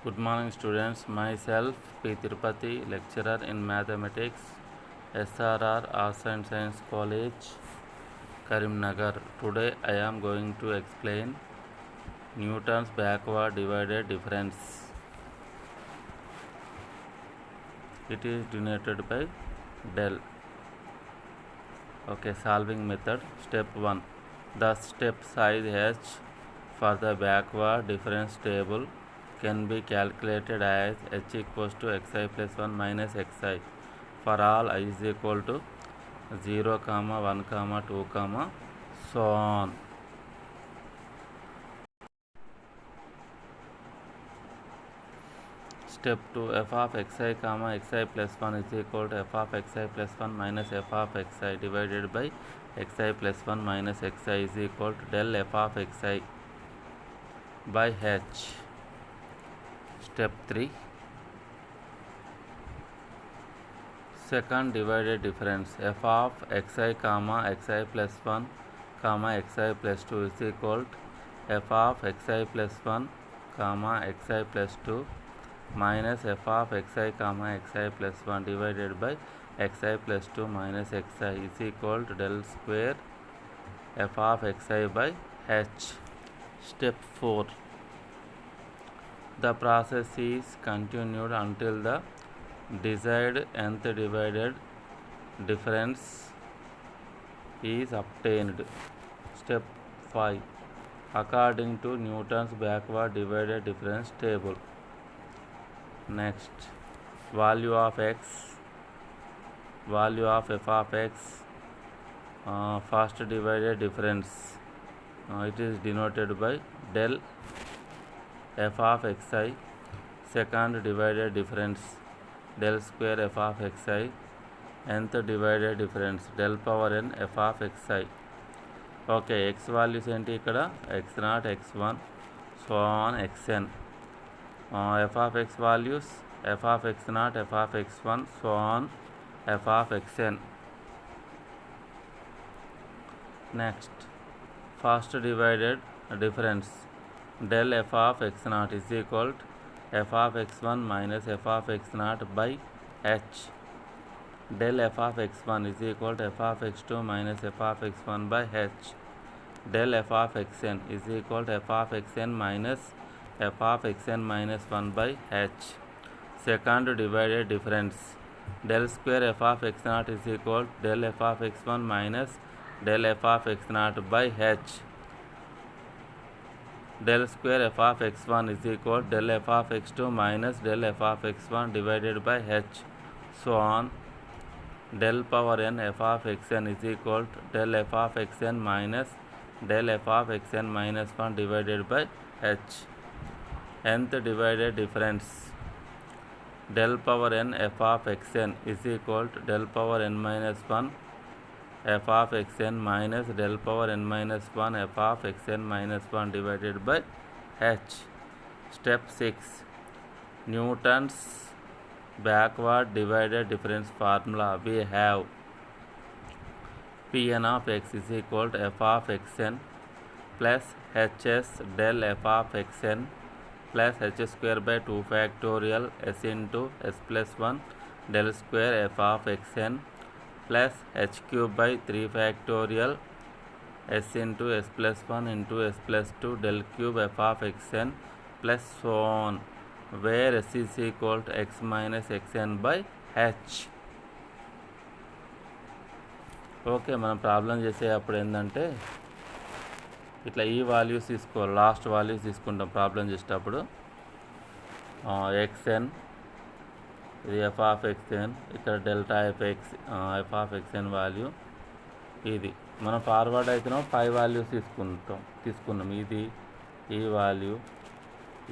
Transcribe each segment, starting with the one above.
Good morning, students. Myself, P. Tirupati, lecturer in mathematics, SRR Arts and Science College, Karimnagar. Today, I am going to explain Newton's backward divided difference. It is denoted by del. Okay, solving method. Step 1. The step size h for the backward difference table can be calculated as h equals to xi plus 1 minus xi for all I is equal to 0, 1, 2, so on. Step 2. F of xi, xi plus 1 is equal to f of xi plus 1 minus f of xi divided by xi plus 1 minus xi is equal to del f of xi by h. Step 3. Second divided difference f of xi, xi plus 1, xi plus 2 is equal to f of xi plus 1, xi plus 2 minus f of xi, xi plus 1 divided by xi plus 2 minus xi is equal to del square f of xi by h. Step 4. The process is continued until the desired nth divided difference is obtained. Step 5. According to Newton's backward divided difference table. Next, value of x, value of f of x, first divided difference, it is denoted by del f of xi, second divided difference del square f of xi, nth divided difference del power n f of xi. Okay, x values enti ikkada x0, x1, so on xn. F of x values f of x0, f of x1, so on f of xn. Next, first divided difference del f of x0 is equal to f of x1 minus f of x0 by h. Del f of x1 is equal to f of x2 minus f of x1 by h. Del f of xn is equal to f of xn minus f of xn minus 1 by h. Second divided difference del square f of x0 is equal to del f of x1 minus del f of x0 by h. Del square f of x1 is equal to del f of x2 minus del f of x1 divided by h, so on. Del power n f of xn is equal to del f of xn minus del f of xn minus 1 divided by h. Nth divided difference del power n f of xn is equal to del power n minus 1 f of xn minus del power n minus 1 f of xn minus 1 divided by h. Step 6. Newton's backward divided difference formula. We have Pn of x is equal to f of xn plus hs del f of xn plus h square by 2 factorial s into s plus 1 del square f of xn plus h cube by 3 factorial s into s plus 1 into s plus 2 del cube f of xn plus so on, where s is equal to x minus xn by h. Okay, మనం problem చేసేటప్పుడు ఏంటంటే ఇట్లా ఈ values తీసుకోవాలి, last values తీసుకుంటాం problem చేసేటప్పుడు. xn ఇది F of XN, ఇక్కడ delta F of X N value ఇది. మనం ఫార్వర్డ్ అయితేనో 5 వాల్యూస్ తీసుకున్నాం, ఇది ఈ వాల్యూ,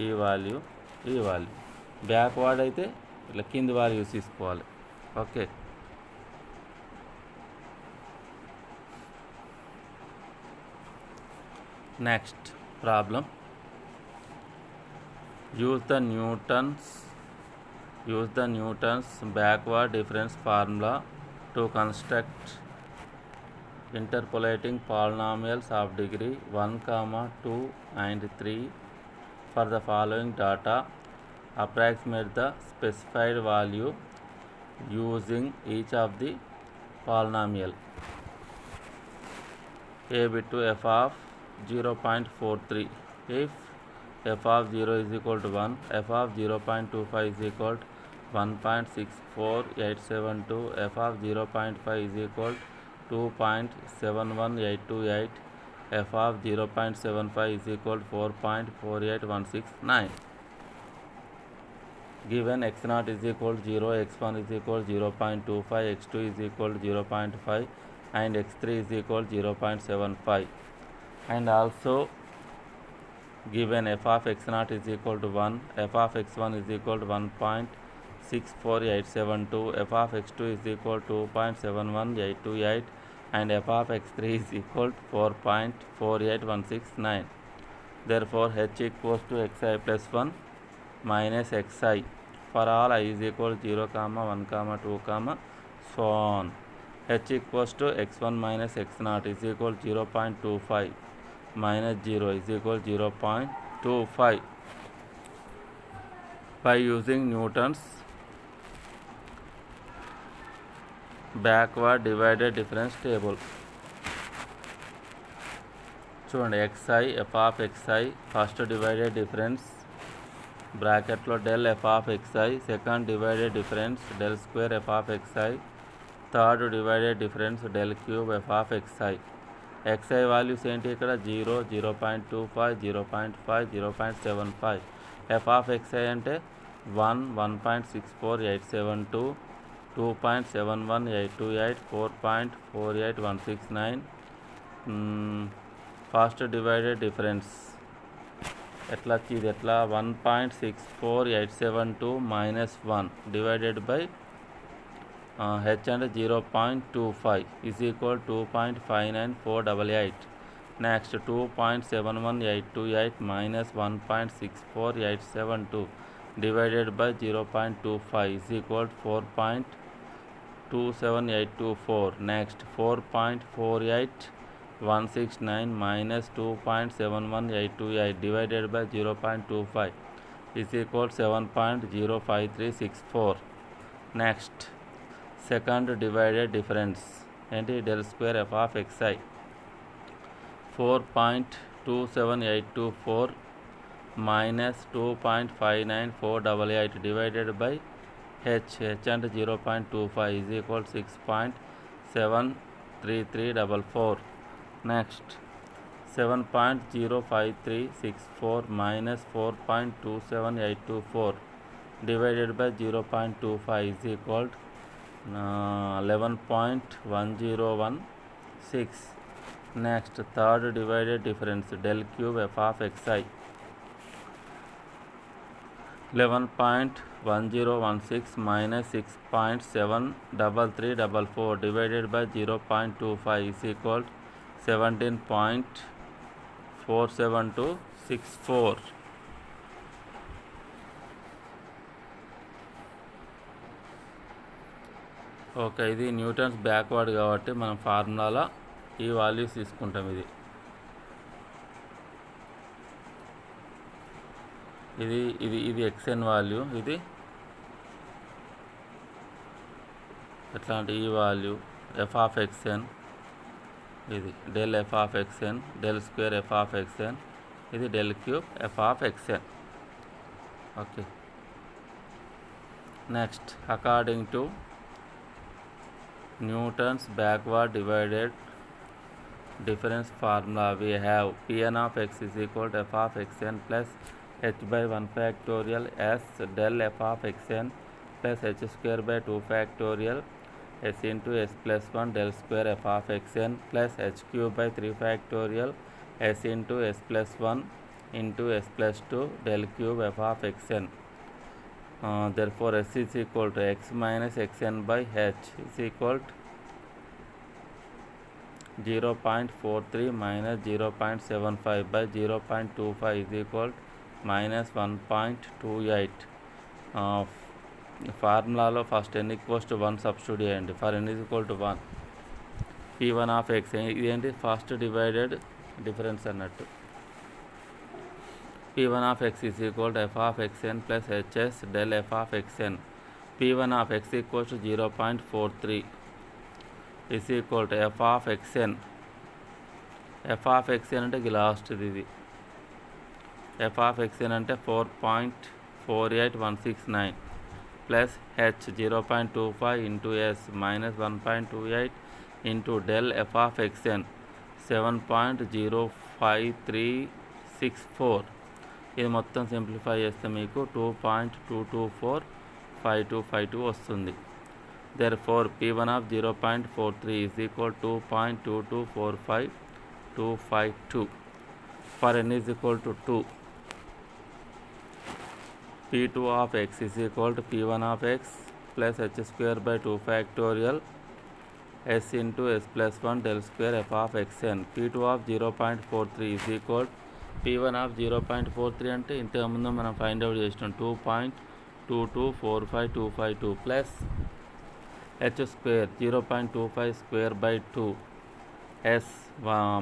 ఈ వాల్యూ, ఈ వాల్యూ. బ్యాక్వర్డ్ అయితే ఇట్లా కింది వాల్యూస్ తీసుకోవాలి. Okay, next problem. Use the Newton's backward difference formula to construct interpolating polynomials of degree 1, 2 and 3 for the following data approximate the specified value using each of the polynomial. A bit to f of 0.43. If f of 0 is equal to 1, f of 0.25 is equal to 1.64872, f of 0.5 is equal to 2.71828, f of 0.75 is equal to 4.48169. Given x0 is equal to 0, x1 is equal to 0.25, x2 is equal to 0.5 and x3 is equal to 0.75, and also given f of x0 is equal to 1, f of x1 is equal to 1.64872, f of x2 is equal to 2.71828 and f of x3 is equal to 4.48169. Therefore h equals to xi plus 1 minus xi for all I is equal to 0, 1, 2, so on. H equals to x1 minus x0 is equal to 0.25 minus 0 is equal to 0.25 by using Newton's backward divided difference table. చూడండి xi f of xi first divided difference బ్రాకెట్లో del f of xi, second divided difference del square f of xi, third divided difference del cube f of xi. xi values ఏంటి ఇక్కడ 0, 0.25, 0.5, 0.75. f of xi అంటే 1, 1.64872, 2.71828, 4.48169. Fast divided difference ఎట్లా ఇది ఎట్లా 1.64872 minus 1 divided by h అంటే 0.25 is equal to 2.59488. Next 2.71828 minus 1.64872 divided by 0.25 is equal to 4.27824. Next 4.48169 minus 2.71828 divided by 0.25 is equal to 7.05364. Next second divided difference ఏంటి del square f of xi 4.27824 minus 2.59488 divided by h అంటే 0.25 is equal to 6.73344. Next 7.05364 minus 4.27824 divided by 0.25 is equal to 11.1016. Next third divided difference del cube f of xi 11.1016 minus 6.73344 divided by 0.25 is equal to 17.47264. Okay, ఇది Newton's backward కాబట్టి మనం ఫార్ములాలో ఈ values తీసుకుంటాం. ఇది xn value, ఇది ఎట్లా అంటే ఈ వాల్యూ f of xn, ఇది del f of xn, del square f of xn, ఇది del cube f of xn. Okay, next according to Newton's backward divided difference formula, we have Pn of x is equal to f of xn plus h by 1 factorial s del f of xn plus h square by 2 factorial s into s plus 1 del square f of xn plus h cube by 3 factorial s into s plus 1 into s plus 2 del cube f of xn. Therefore s is equal to x minus xn by h is equal to 0.43 minus 0.75 by 0.25 is equal to minus 1.28. ఫార్ములాలో first n equals to 1 substitute చేయండి. For n is equal to 1 p1 of x, ఇదేంటి first divided difference అన్నట్టు. P1 of x is equal to f of xn plus hs del f of xn. P1 of x equals to 0.43 is equal to f of xn. f of xn అంటే last ఇది. f of xn అంటే 4.48169 plus h 0.25 into s minus 1.28 into del f of xn 7.05364. ఇది మొత్తం simplify చేస్తే మీకు 2.2245252 వస్తుంది. Therefore P1 of 0.43 is equal to 2.2245252 for n is equal to 2. P2 of x is equal to P1 of x plus h square by 2 factorial s into s plus 1 del square f of xn. P2 of 0.43 is equal to P1 of 0.43 అంటే ఇంతకుముందు మనం find out చేసినాం 2.2245252 plus h square 0.25 square by 2 s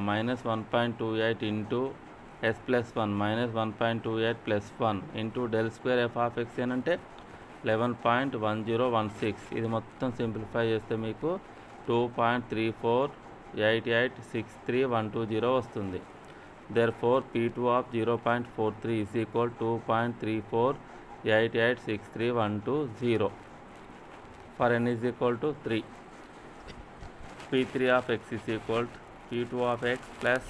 minus 1.28 into s plus 1 minus 1.28 plus 1 into del square f of xn అంటే 11.1016. ఇది మొత్తం simplify చేస్తే మీకు 2.348863120 వస్తుంది. Therefore P2 of 0.43 is equal to 2.348863120 for n is equal to 3. P3 of x is equal to P2 of x plus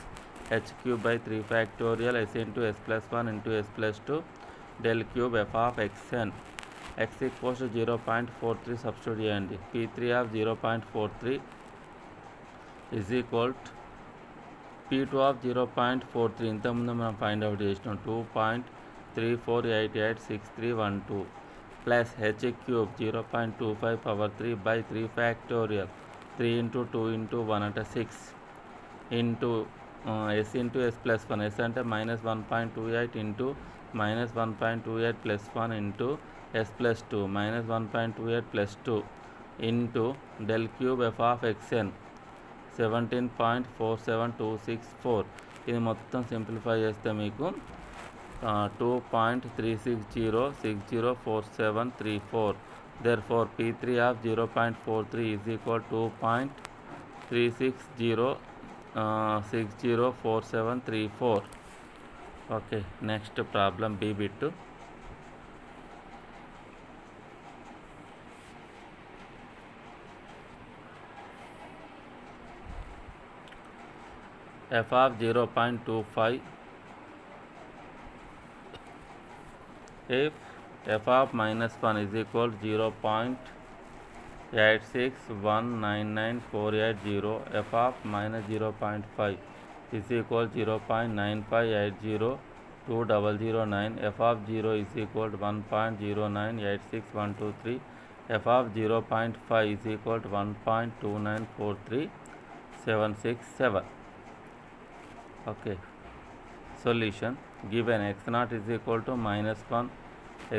h cube by 3 factorial s into s plus 1 into s plus 2 del cube f of xn. x equals to 0.43 substitute చేయండి. P3 of 0.43 is equal to P2 of 0.43 ఇంతకుముందు మనం find out చేసినాం 2.348863120 plus h cube 0.25 power 3 by 3 factorial 3 into 2 into 1 అంటే 6 into s into s plus 1 s అంటే minus 1.28 into minus 1.28 plus 1 into s plus 2 minus 1.28 plus 2 into del cube f of xn 17.47264. ఇది మొత్తం simplify చేస్తే మీకు 2.360604734. Therefore P3 of 0.43 is equal to 2.360604734. Okay, next problem B bit. f of 0.25 if f of minus 1 is equal to 0.8619948 f of minus 0.5 is equal to 0.9580209 f of 0 is equal to 1.0986123 f of 0.5 is equal to 1.2943767. Okay, solution. Given x0 is equal to minus 1,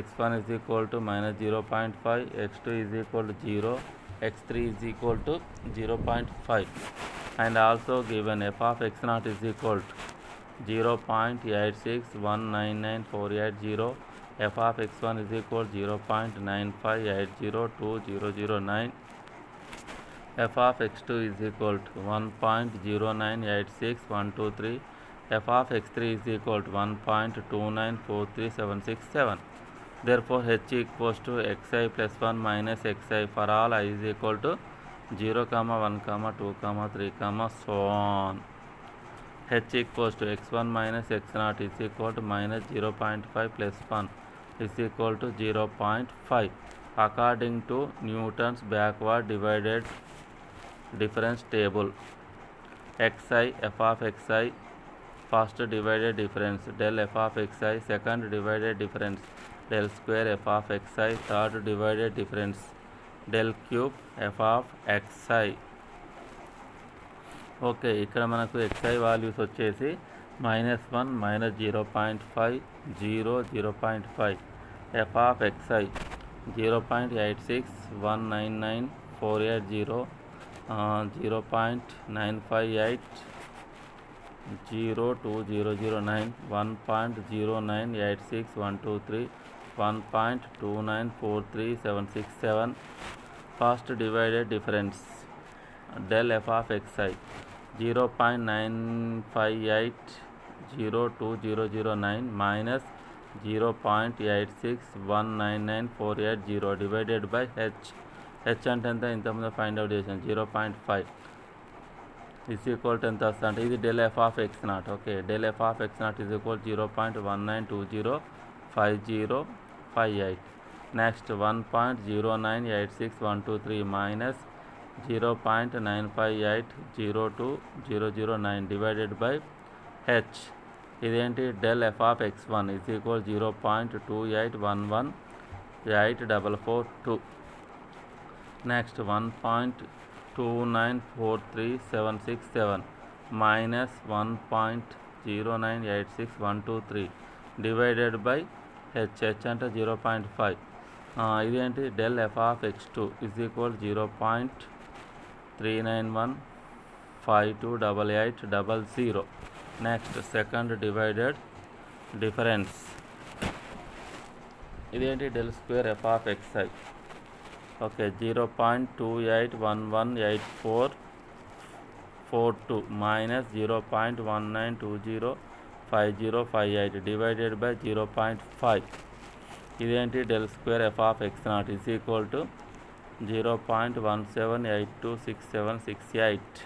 x1 is equal to minus 0.5, x2 is equal to 0, x3 is equal to 0.5, and also given f of x0 is equal to 0.8619948 f of x1 is equal to 0.9580209 f of x2 is equal to 1.0986123 f of x3 is equal to 1.2943767. Therefore h equals to xi plus 1 minus xi for all I is equal to 0, 1, 2, 3, so on. h equals to x1 minus x0 is equal to minus 0.5 plus 1 is equal to 0.5 according to Newton's backward divided difference table. xi f of xi first divided difference del f of xi, second divided difference del square f of xi, third divided difference del cube f of xi. Okay, ఇక్కడ మనకు xi values వచ్చేసి -1 -0.5 0 0.5 f of xi 0.8619948 0.958 02009 1.0986123 1.2943767. First divided difference del f of xi 0.95802009 minus 0.8619948 divided by h అంటే ఎంత ఇంతకుముందు find out చేసాను 0.5 is equal to ఎంత వస్తుంది అంటే ఇది del F of X not. Okay, del F of X not is equal 0.19205058. Next 1.0986123 minus 0.95802009 divided by H. ఇదేంటి del F of X one is equal 0.281184442. Next 1.2943767 minus 1.0986123 divided by h అంటే 0.5. ఇదేంటి del F of X two is equal 0.391528800. Next second divided difference ఇదేంటి del square F of X I. Okay, 0.28118442 minus 0.19205058 divided by 0.5. ఇదేంటి del square F of X not is equal to 0.17826768.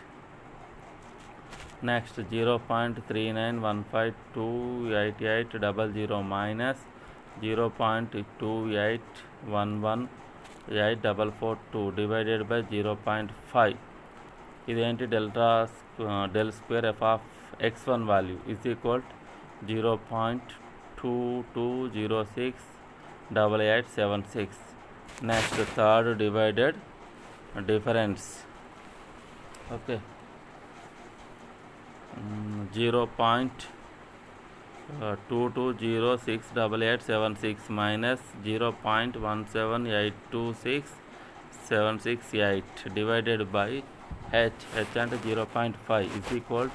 Next 0.391528800 minus 0.281184442 divided by 0.5. ఇదేంటి del square F of X one value is equal 0.22068876. Next third divided difference. Okay, 0.22068876 minus 0.178267668 divided by H అంటే 0.5 is equal.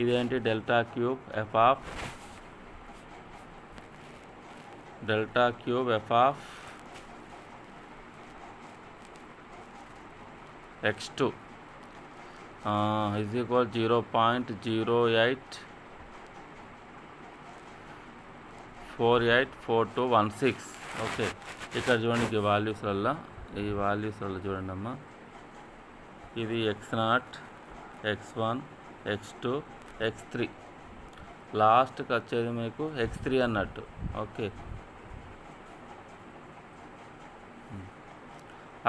ఇదేంటి delta cube F of x2 is equal 0.08484216. Okay, ఇక్కడ చూడండి ఈ వాల్యూస్లలో చూడండి అమ్మా. ఇది x0, x1, x2, x3. లాస్ట్కి వచ్చేది మీకు x3 అన్నట్టు. Okay,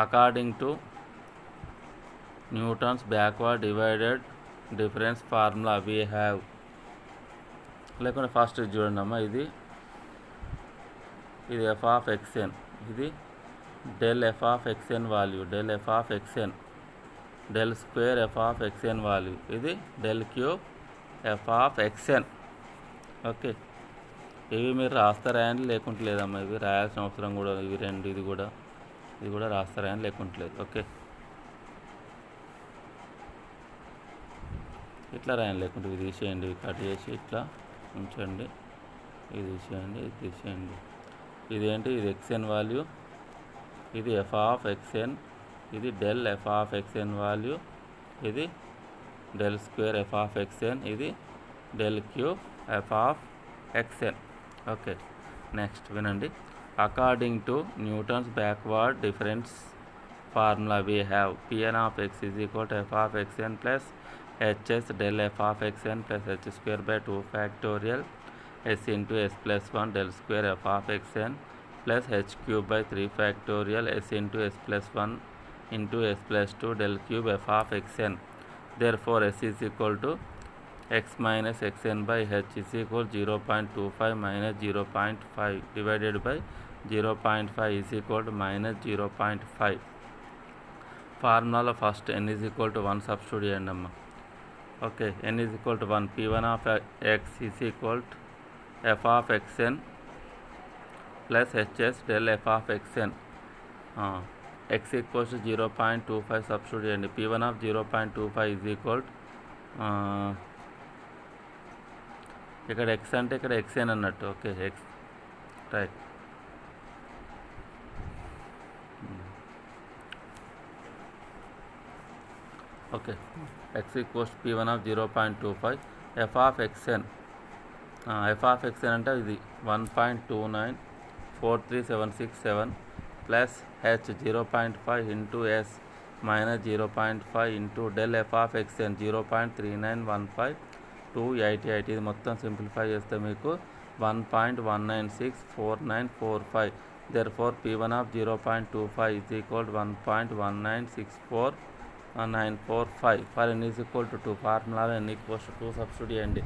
according to Newton's backward divided difference formula we have. లేకుంటే ఫస్ట్ చూడండి అమ్మా, ఇది ఎఫ్ ఆఫ్ ఎక్స్ఎన్, ఇది del F of X N value, del F of X N, del square F of X N value, ఇది del cube F of X N. Okay, ఇవి మీరు రాస్తారా అని లేకుంటే లేదమ్మా, ఇవి రాయాల్సిన అవసరం కూడా, ఇవి రెండు, ఇది కూడా రాస్తారా అని లేకుంటే లేదు. ఓకే, ఇట్లా రాయండి, లేకుంటే ఇది తీసేయండి, ఇవి కట్ చేసి ఇట్లా ఉంచండి, ఇది తీసేయండి, ఇది తీసేయండి. ఇదేంటి, ఇది ఎక్స్ఎన్ వాల్యూ, ఇది ఎఫ్ ఆఫ్ ఎక్స్ఎన్, ఇది del F of X N value, ఇది del square F of X N, ఇది del cube F of X N. Okay, next వినండి. According to Newton's backward difference formula we have Pn of x is equal to f of xn plus hs del f of xn plus h square by 2 factorial s into s plus 1 del square f of xn plus h cube by 3 factorial s into s plus 1 into s plus 2 del cube f of xn. Therefore s is equal to x minus xn by h is equal 0.25 minus 0.5 divided by 0.5 is equal to minus 0.5. ఫార్ములాలో first n is equal to 1 substitute చేయండి అమ్మ. Okay, n is equal to 1, P1 of x is equal to f of xn plus hs del f of xn. x equals to 0.25 substitute చేయండి. P1 of 0.25 is equal to ఇక్కడ X అంటే ఇక్కడ X N అన్నట్టు. Okay, X right. Okay, X equals P1 of 0.25 F of X N. F of X N అంటే ఇది 1.2943767 plus H 0.5 into S minus 0.5 into del F of X N 0.3915288. ఇది మొత్తం simplify చేస్తే మీకు 1.1964945. therefore P1 of 0.25 is equal to 1.1964945. for n is equal to 2 ఫార్ములాలో n equals to 2 substitute చేయండి.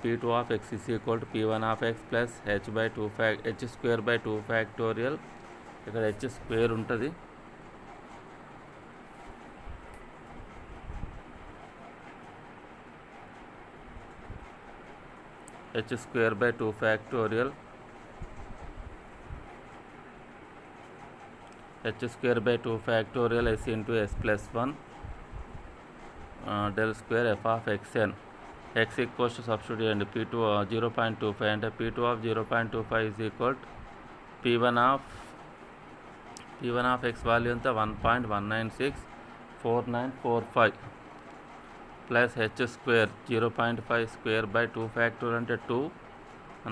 P2 of x is equal to P1 of x plus h square by 2 factorial. ఇక్కడ h square ఉంటుంది. h square by 2 factorial. h square by 2 factorial s into s plus 1 del square f of xn. x equals to substitute చేయండి. P2 0.25 అంటే P2 of 0.25 is equal to P1 of x value అంతా 1.1964945 plus h square 0.5 square by 2 factorial అంటే 2.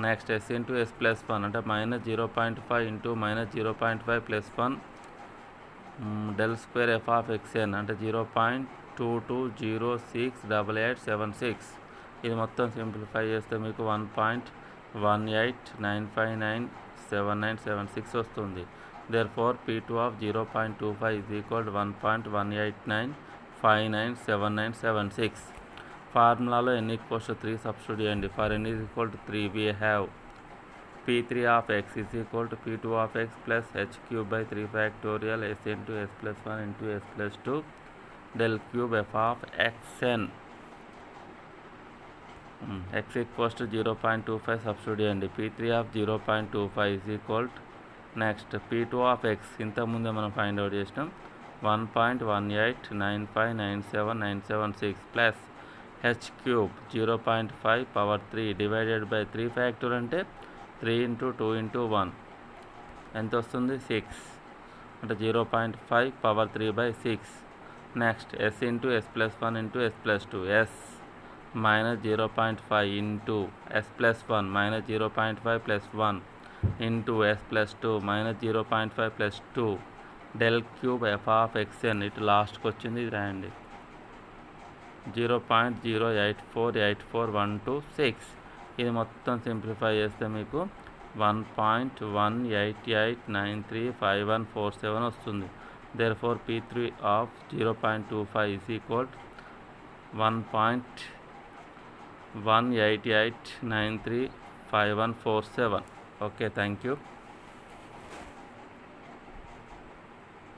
Next s into s plus 1 అంటే minus 0.5 into minus 0.5 plus 1 del square F of X N అంటే 0.22068876. ఇది మొత్తం simplify చేస్తే మీకు 1.189597976 వస్తుంది. therefore P2 of 0.25 is equal to 1.189597976. ఫార్ములాలో n equals to 3 substitute చేయండి. for n is equal to 3 we have P3 of x is equal to P2 of x plus h cube by 3 factorial s into s plus 1 into s plus 2 del cube f of xn. x equals to 0.25 substitute చేయండి. P3 of 0.25 is equal to next P2 of x ఇంతకుముందే మనం find out చేసినాం 1.189597976 plus h cube 0.5 power 3 divided by 3 factor అంటే 3 into 2 into 1 ఎంత వస్తుంది 6 అంటే 0.5 power 3 by 6. Next s into s plus 1 into s plus 2 s minus 0.5 into s plus 1 minus 0.5 plus 1 into s plus 2 minus 0.5 plus 2 del cube F of X N. ఇటు లాస్ట్కి వచ్చింది, ఇది రాయండి 0.08484126. ఇది మొత్తం సింప్లిఫై చేస్తే మీకు 1.188935147 వస్తుంది. therefore P3 of 0.25 is equal to 1.188935147. okay, thank you.